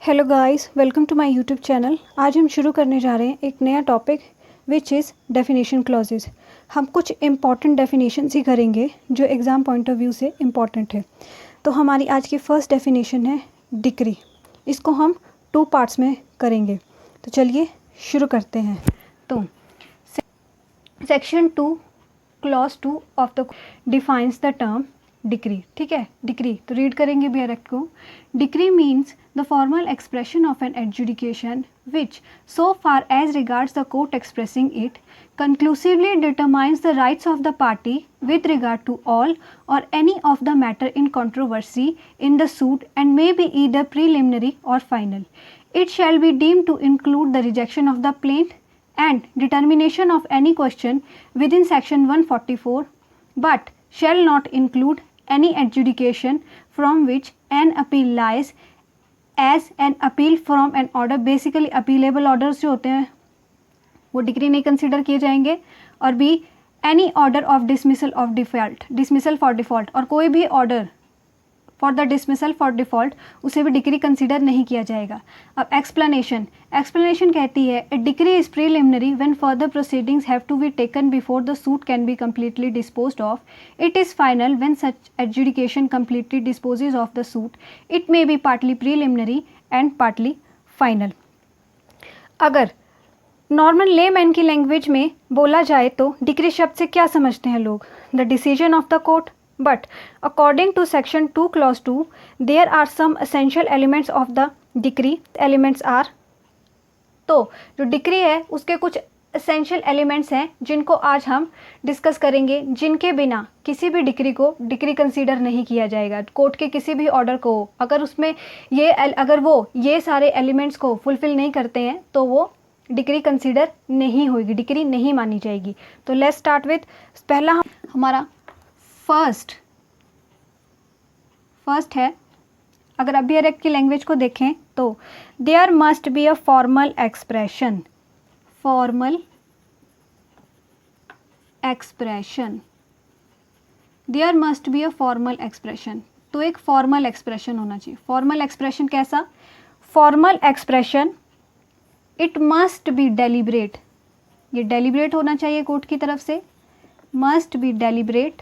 Hello guys, welcome to my YouTube channel. आज हम शुरू करने जा रहे हैं एक नया topic which is definition clauses. हम कुछ इम्पॉर्टेंट डेफिनेशंस ही करेंगे जो एग्ज़ाम पॉइंट ऑफ व्यू से इम्पॉर्टेंट है। तो हमारी आज की फ़र्स्ट डेफिनेशन है डिक्री। इसको हम 2 पार्ट्स में करेंगे। तो चलिए शुरू करते हैं। तो section 2 clause 2 of the defines the term decree. ठीक है, डिक्री तो रीड करेंगे भी डायरेक्ट को। Decree means the formal expression of an adjudication which, so far as regards the court expressing it, conclusively determines the rights of the party with regard to all or any of the matter in controversy in the suit and may be either preliminary or final. It shall be deemed to include the rejection of the plaint and determination of any question within section 144, but shall not include any adjudication from which an appeal lies as an appeal from an order. Basically appealable orders जो होते हैं वो decree नहीं consider किए जाएंगे। और be any order of dismissal of default, dismissal for default, और कोई भी order for the dismissal for default उसे भी डिक्री कंसिडर नहीं किया जाएगा। अब एक्सप्लेनेशन कहती है a decree is preliminary when further proceedings have to be taken before the suit can be completely disposed of. It is final when such adjudication completely disposes of the suit. It may be partly preliminary and partly final. अगर normal layman की language में बोला जाए तो decree शब्द से क्या समझते हैं लोग? The decision of the court. But according to section 2 clause 2, there are some essential elements of the decree. Elements are, तो जो डिक्री है उसके कुछ एसेंशियल एलिमेंट्स हैं जिनको आज हम डिस्कस करेंगे, जिनके बिना किसी भी डिक्री को डिक्री कंसीडर नहीं किया जाएगा। कोर्ट के किसी भी ऑर्डर को अगर उसमें अगर वो ये सारे एलिमेंट्स को फुलफिल नहीं करते हैं तो वो डिक्री कंसीडर नहीं होगी, डिक्री नहीं मानी जाएगी। तो लेट्स स्टार्ट विथ पहला हमारा फर्स्ट है, अगर अभियरेक्ट की लैंग्वेज को देखें तो there must be a formal expression. There must be a formal expression. तो एक फॉर्मल एक्सप्रेशन होना चाहिए। फॉर्मल एक्सप्रेशन कैसा? Formal expression it must be deliberate. ये डेलिब्रेट होना चाहिए कोर्ट की तरफ से, मस्ट बी डेलिब्रेट।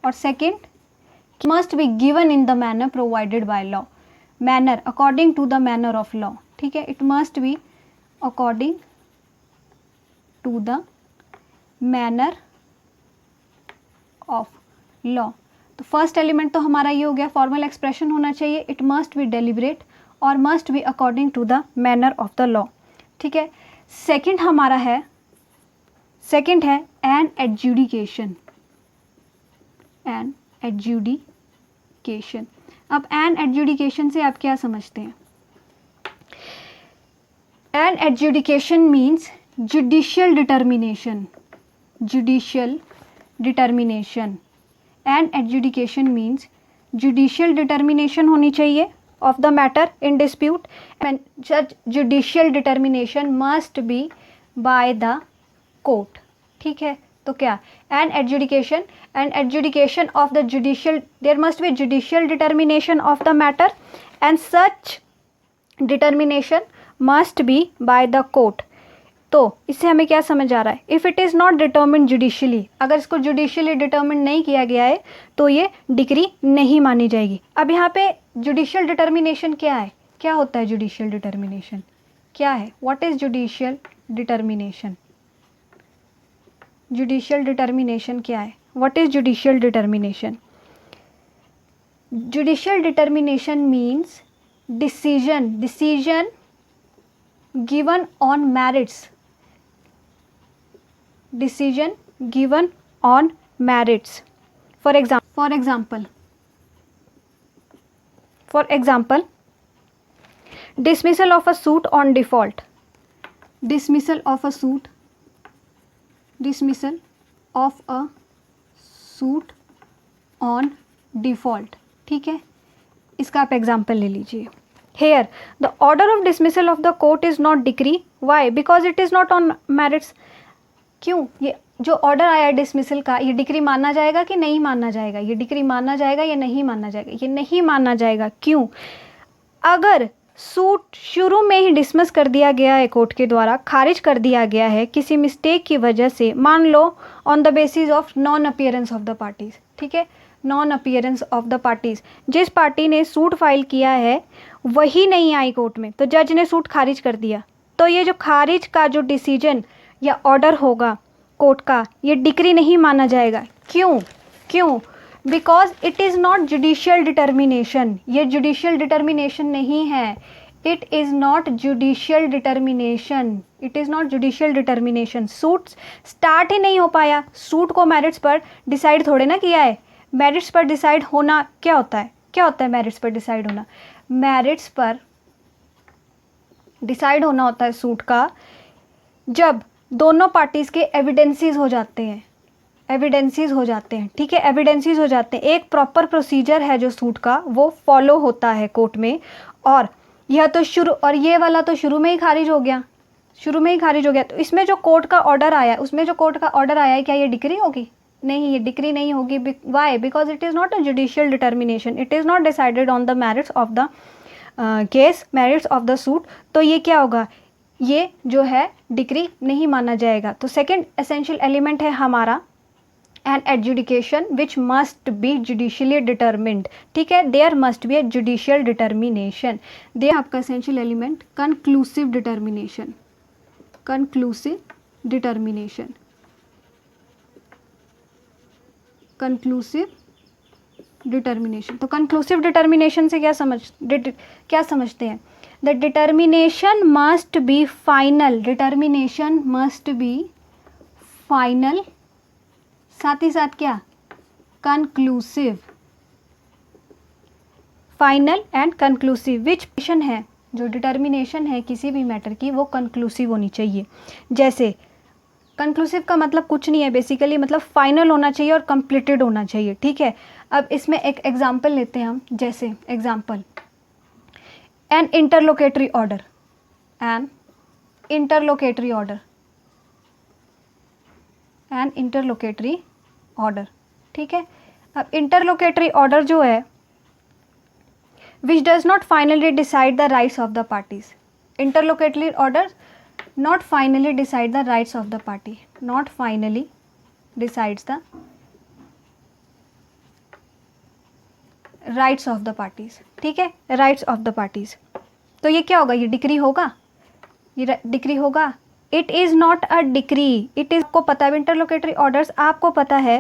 और second, must be given in the manner provided by law. Manner according to the manner of law. ठीक है, it must be according to the manner of law. तो first element तो हमारा ये हो गया, formal expression होना चाहिए, इट मस्ट बी डेलिब्रेट और must be according to the manner of the law. ठीक है, सेकेंड हमारा है, सेकेंड है एन एडजुडिकेशन। An adjudication. अब एन एडजुडिकेशन से आप क्या समझते हैं? An adjudication means judicial determination. Judicial determination. An adjudication means judicial determination होनी चाहिए of the matter in dispute and such judicial determination must be by the court. ठीक है, तो क्या an adjudication of the judicial, there must be judicial determination of the matter and such determination must be by the court. तो इससे हमें क्या समझ आ रहा है? If it is not determined judicially, अगर इसको जुडिशियली डिटर्मिन नहीं किया गया है तो ये डिक्री नहीं मानी जाएगी। अब यहाँ पे जुडिशियल डिटर्मिनेशन क्या है? क्या होता है जुडिशियल डिटर्मिनेशन? क्या है? What is judicial determination? Judicial determination क्या है? What is judicial determination? Judicial determination means decision given on merits. Decision given on merits. For example dismissal of a suit on default. Dismissal of a suit on default. ठीक है, इसका आप example ले लीजिए। Here the order of dismissal of the court is not decree. Why? Because it is not on merits. क्यों? ये जो order आया डिसमिसल का, ये डिक्री माना जाएगा कि नहीं माना जाएगा? ये डिक्री माना जाएगा या नहीं माना जाएगा? ये नहीं माना जाएगा। क्यों? अगर सूट शुरू में ही डिसमिस कर दिया गया है कोर्ट के द्वारा, खारिज कर दिया गया है किसी मिस्टेक की वजह से, मान लो on the basis of non appearance of the parties, ठीक है, non appearance of the parties, जिस पार्टी ने सूट फाइल किया है वही नहीं आई कोर्ट में, तो जज ने सूट खारिज कर दिया, तो ये जो खारिज का जो डिसीजन या ऑर्डर होगा कोर्ट का, ये डिक्री नहीं माना जाएगा। क्यों? क्यों? Because it is not judicial determination, ये जुडिशियल डिटर्मिनेशन नहीं है, it is not judicial determination, it is not judicial determination. Suit start ही नहीं हो पाया, सूट को मेरिट्स पर डिसाइड थोड़े ना किया है। मेरिट्स पर डिसाइड होना क्या होता है? क्या होता है मेरिट्स पर डिसाइड होना? मेरिट्स पर डिसाइड होना होता है सूट का जब दोनों पार्टीज़ के एविडेंसेस हो जाते हैं, एविडेंसेस हो जाते हैं, ठीक है, एविडेंसेस हो जाते हैं, एक प्रॉपर प्रोसीजर है जो सूट का वो फॉलो होता है कोर्ट में, और यह तो शुरू, और ये वाला तो शुरू में ही खारिज हो गया, शुरू में ही खारिज हो गया, तो इसमें जो कोर्ट का ऑर्डर आया, उसमें जो कोर्ट का ऑर्डर आया है, क्या ये डिक्री होगी? नहीं, ये डिक्री नहीं होगी। Why? Because it is not a judicial determination, it is not decided on the merits of the case, merits of the suit, तो ये क्या होगा? ये जो है डिक्री नहीं माना जाएगा। तो सेकेंड एसेंशियल एलिमेंट है हमारा an adjudication which must be judicially determined, ठीक है, there must be a judicial determination. दे आपका essential element conclusive determination, conclusive determination, conclusive determination. तो कंक्लूसिव डिटर्मिनेशन से क्या समझते हैं? The determination must be final, determination must be final, साथ ही साथ क्या? Conclusive, final and conclusive. Which है जो डिटर्मिनेशन है किसी भी मैटर की वो कंक्लूसिव होनी चाहिए। जैसे कंक्लूसिव का मतलब कुछ नहीं है बेसिकली, मतलब फाइनल होना चाहिए और कंप्लीटेड होना चाहिए, ठीक है। अब इसमें एक एग्जांपल लेते हैं हम, जैसे example an interlocutory order, an interlocutory order, an interlocutory order, ठीक है। अब इंटरलोकेटरी ऑर्डर जो है which does not finally decide the rights of the parties, interlocutory order not finally decide the rights of the party, not finally decides the rights of the parties, ठीक है, rights of the parties। तो ये क्या होगा? ये decree होगा, ये decree होगा। It is not a decree, it is, आपको पता है इंटरलोकेटरी ऑर्डर्स आपको पता है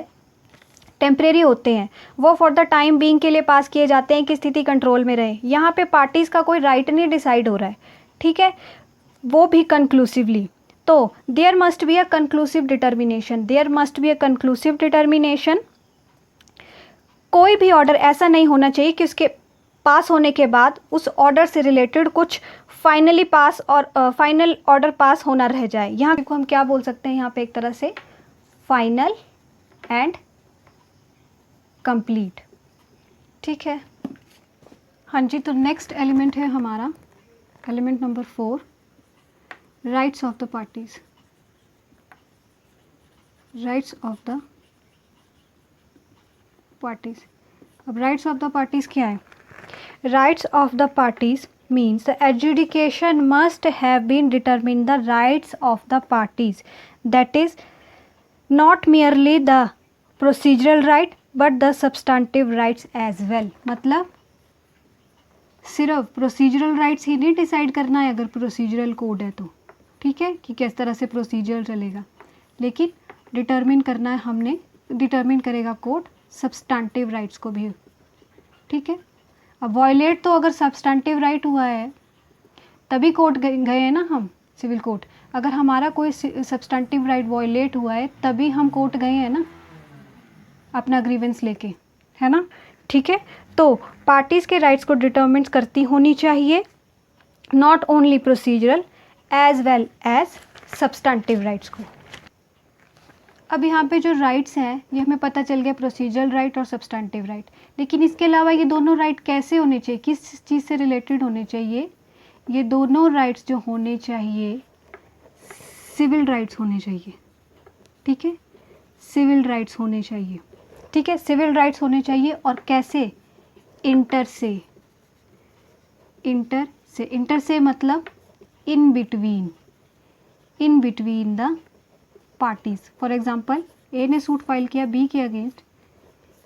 टेम्परेरी होते हैं, वो फॉर द टाइम बीइंग के लिए पास किए जाते हैं कि स्थिति कंट्रोल में रहे। यहाँ पे पार्टीज़ का कोई राइट नहीं डिसाइड हो रहा है, ठीक है, वो भी कंक्लूसिवली। तो there must be a conclusive determination, there must be a conclusive determination. कोई भी ऑर्डर ऐसा नहीं होना चाहिए कि उसके पास होने के बाद उस ऑर्डर से रिलेटेड कुछ फाइनली पास और फाइनल ऑर्डर पास होना रह जाए। यहाँ को हम क्या बोल सकते हैं? यहाँ पे एक तरह से फाइनल एंड कंप्लीट, ठीक है। हाँ जी, तो नेक्स्ट एलिमेंट है हमारा element number 4, rights of the parties, rights of the parties. अब राइट्स ऑफ द पार्टीज क्या है? Rights of the parties means the adjudication must have been determine the rights of the parties, that is not merely the procedural right but the substantive rights as well. मतलब सिर्फ procedural rights ही नहीं decide करना है अगर procedural code है तो, ठीक है, कि किस तरह से प्रोसीजर चलेगा, लेकिन डिटरमिन करना है हमने, डिटरमिन करेगा कोर्ट सब्सटेंटिव राइट्स को भी, ठीक है। अब वायलेट तो अगर सब्सटेंटिव राइट हुआ है तभी कोर्ट गए हैं ना हम, सिविल कोर्ट। अगर हमारा कोई सब्सटेंटिव राइट वायलेट हुआ है तभी हम कोर्ट गए हैं ना अपना ग्रीवेंस लेके, है ना, ठीक है। तो पार्टीज़ के राइट्स को डिटरमिन करती होनी चाहिए, not only procedural as well as substantive rights को। अब यहाँ पे जो राइट्स हैं ये हमें पता चल गया, प्रोसीजरल राइट और सब्सटेंटिव राइट, लेकिन इसके अलावा ये दोनों राइट कैसे होने चाहिए, किस चीज़ से रिलेटेड होने चाहिए? ये दोनों राइट्स जो होने चाहिए सिविल राइट्स होने चाहिए, ठीक है, सिविल राइट्स होने चाहिए, ठीक है, सिविल राइट्स होने चाहिए। और कैसे? इंटर से, इंटर से मतलब in between the parties. For example A ने सूट फाइल किया बी के अगेंस्ट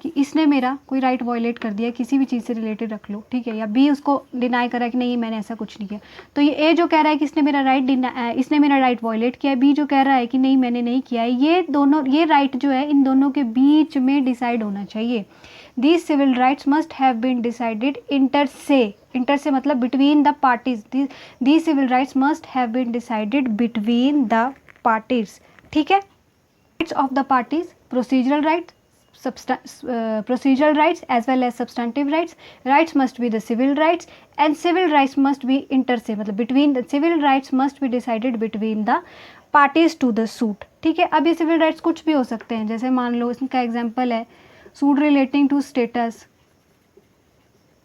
कि इसने मेरा कोई राइट वायलेट कर दिया, किसी भी चीज़ से रिलेटेड रख लो, ठीक है, या बी उसको डिनाई करा कि नहीं मैंने ऐसा कुछ नहीं किया। तो ये ए जो कह रहा है कि इसने मेरा राइट वायलेट किया है, बी जो कह रहा है कि नहीं मैंने नहीं किया है, ये राइट जो है इन दोनों के बीच में डिसाइड होना चाहिए। These civil rights must have been decided inter से मतलब between the parties. These civil rights must have been decided between the parties, ठीक है। Rights of the parties, procedural rights, procedural rights as well as substantive rights. Rights must be the civil rights and civil rights must be inter se मतलब between the civil rights must be decided between the parties to the suit, ठीक है। अब ये civil rights कुछ भी हो सकते हैं, जैसे मान लो इसका एग्जांपल है suit relating to status,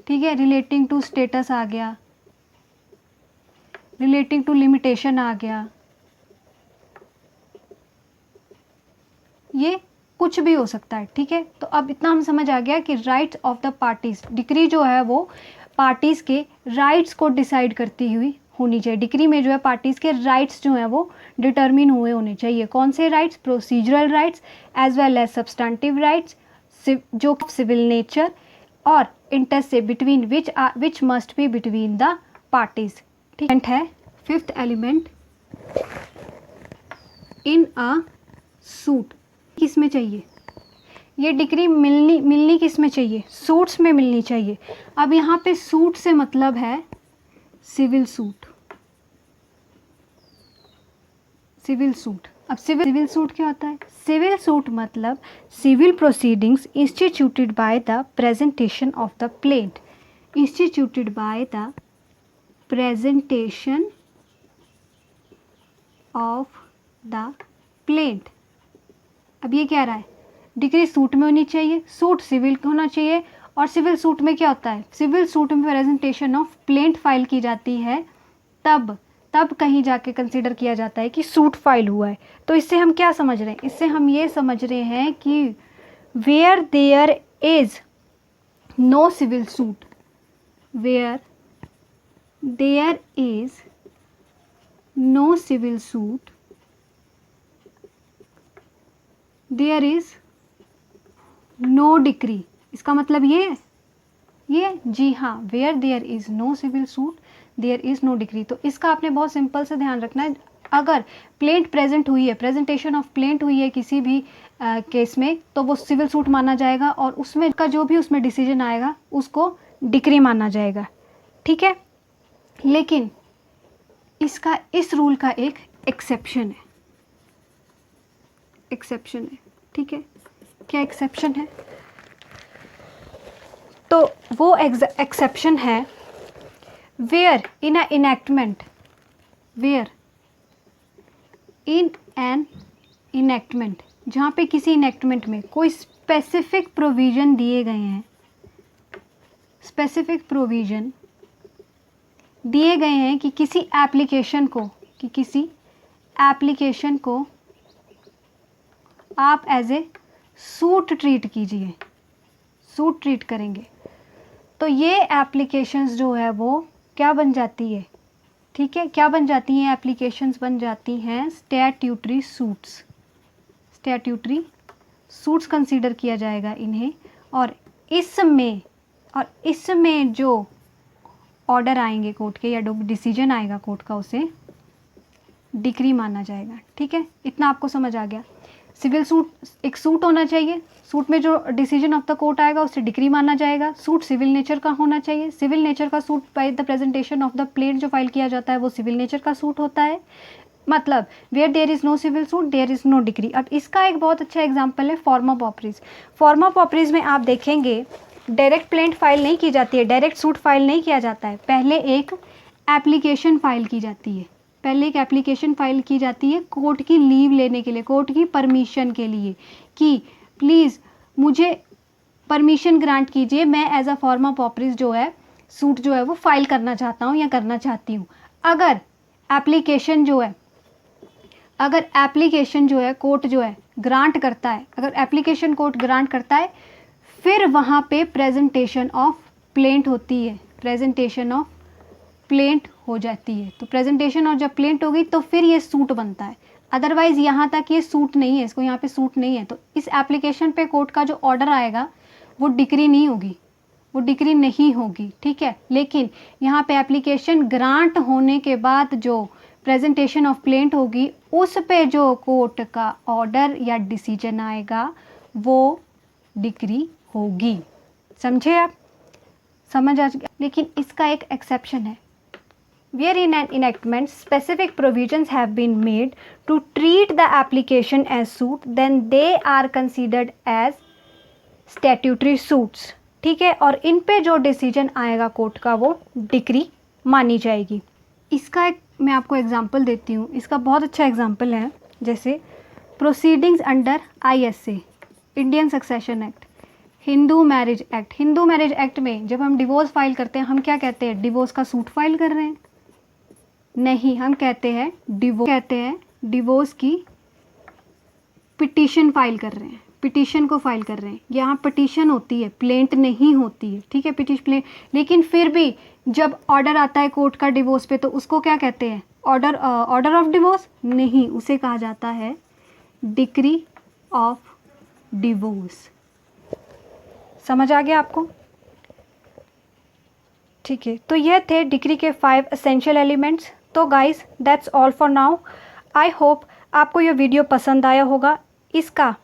ठीक है, relating to status आ गया, relating to limitation आ गया, ये कुछ भी हो सकता है, ठीक है। तो अब इतना हम समझ आ गया कि rights of the parties, decree जो है वो पार्टीज के राइट्स को डिसाइड करती हुई होनी चाहिए। डिक्री में जो है पार्टीज के राइट्स जो हैं वो डिटरमिन हुए होने चाहिए। कौन से rights? Procedural rights as well as substantive rights जो सिविल नेचर और इंटर से between which must be between the parties, ठीक है। Fifth element in a suit किस में चाहिए? ये डिक्री मिलनी किस में चाहिए? सूट्स में मिलनी चाहिए। अब यहाँ पे सूट से मतलब है सिविल सूट। अब सिविल सूट क्या होता है? सिविल सूट मतलब civil proceedings instituted by the presentation of the plaint. Instituted by the presentation of the plaint. अब ये क्या रहा है? डिक्री सूट में होनी चाहिए, सूट सिविल होना चाहिए, और सिविल सूट में क्या होता है? सिविल सूट में प्रेजेंटेशन ऑफ प्लेंट फाइल की जाती है, तब कहीं जाके कंसीडर किया जाता है कि सूट फाइल हुआ है। तो इससे हम क्या समझ रहे हैं? इससे हम ये समझ रहे हैं कि where there is no civil suit, where there is no civil suit there is no decree. इसका मतलब ये जी हाँ, where there is no civil suit there is no decree. तो इसका आपने बहुत सिंपल से ध्यान रखना है। अगर प्लेंट प्रेजेंट हुई है, प्रेजेंटेशन ऑफ प्लेंट हुई है किसी भी केस में, तो वो सिविल सूट माना जाएगा, और उसमें का जो भी उसमें डिसीजन आएगा उसको डिक्री माना जाएगा, ठीक है। लेकिन इसका इस रूल का एक एक्सेप्शन है, ठीक है। क्या एक्सेप्शन है? तो वो एक्सेप्शन है वेयर इन एन इनैक्टमेंट, जहाँ पे किसी इनैक्टमेंट में कोई स्पेसिफिक प्रोविज़न दिए गए हैं, कि किसी एप्लीकेशन को आप एज ए सूट ट्रीट करेंगे। तो ये एप्लीकेशंस जो है वो क्या बन जाती है, ठीक है, क्या बन जाती हैं? एप्लीकेशंस बन जाती हैं स्टैट्यूटरी सूट्स कंसीडर किया जाएगा इन्हें, और इसमें जो ऑर्डर आएंगे कोर्ट के या डिसीजन आएगा कोर्ट का, उसे डिक्री माना जाएगा, ठीक है। इतना आपको समझ आ गया। सिविल सूट एक सूट होना चाहिए, सूट में जो डिसीजन ऑफ द कोर्ट आएगा उससे डिक्री माना जाएगा। सूट सिविल नेचर का होना चाहिए, सिविल नेचर का suit bye the presentation of the plaint जो फाइल किया जाता है वो सिविल नेचर का सूट होता है। मतलब where there is no civil suit there is no decree. अब इसका एक बहुत अच्छा एग्जाम्पल है फॉर्म ऑफ ऑपरेज में आप देखेंगे डायरेक्ट प्लेंट फाइल नहीं की जाती है, डायरेक्ट सूट फाइल नहीं किया जाता है, पहले एक एप्लीकेशन फाइल की जाती है कोर्ट की लीव लेने के लिए, कोर्ट की परमिशन के लिए, कि प्लीज़ मुझे परमिशन ग्रांट कीजिए, मैं एज अ फॉर्म ऑफ ऑपरेज जो है सूट जो है वो फाइल करना चाहता हूँ या करना चाहती हूँ। अगर एप्लीकेशन जो है कोर्ट जो है ग्रांट करता है, अगर एप्लीकेशन कोर्ट ग्रांट करता है, फिर वहाँ पे प्रेजेंटेशन ऑफ प्लेंट होती है, प्रेजेंटेशन ऑफ प्लेंट हो जाती है। तो प्रेजेंटेशन और जब प्लेंट होगी तो फिर ये सूट बनता है, अदरवाइज़ यहाँ तक ये सूट नहीं है, इसको यहाँ पे सूट नहीं है। तो इस एप्लीकेशन पे कोर्ट का जो ऑर्डर आएगा वो डिक्री नहीं होगी, वो डिक्री नहीं होगी, ठीक है। लेकिन यहाँ पे एप्लीकेशन ग्रांट होने के बाद जो प्रेजेंटेशन ऑफ प्लेंट होगी उस पे जो कोर्ट का ऑर्डर या डिसीजन आएगा वो डिक्री होगी। समझे आप? समझ आ गया। लेकिन इसका एक एक्सेप्शन है, where in an enactment specific provisions have been made to treat the application as suit then they are considered as statutory suits, ठीक है। और इन पे जो डिसीजन आएगा कोर्ट का वो डिक्री मानी जाएगी। इसका एक मैं आपको एग्जांपल देती हूँ, इसका बहुत अच्छा एग्जांपल है। जैसे proceedings under ISA, Indian succession act, Hindu marriage act. Hindu marriage act में जब हम डिवोर्स फाइल करते हैं हम क्या कहते हैं? डिवोर्स का सूट फाइल कर रहे हैं? नहीं, हम कहते हैं डिवोर्स की पिटीशन फाइल कर रहे हैं, पिटीशन को फाइल कर रहे हैं। यहाँ पिटीशन होती है, प्लेंट नहीं होती है, ठीक है, पिटीशन। लेकिन फिर भी जब ऑर्डर आता है कोर्ट का डिवोर्स पे तो उसको क्या कहते हैं? ऑर्डर ऑफ डिवोर्स नहीं, उसे कहा जाता है डिक्री ऑफ डिवोर्स। समझ आ गया आपको? ठीक है, तो ये थे डिक्री के 5 एसेंशियल एलिमेंट्स। तो guys that's all for now. I hope आपको ये वीडियो पसंद आया होगा। इसका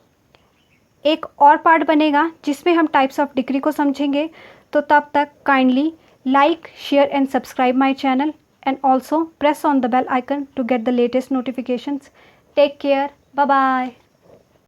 एक और पार्ट बनेगा जिसमें हम टाइप्स ऑफ डिक्री को समझेंगे। तो तब तक kindly like, share and subscribe my channel and also press on the bell icon to get the latest notifications. Take care. Bye bye.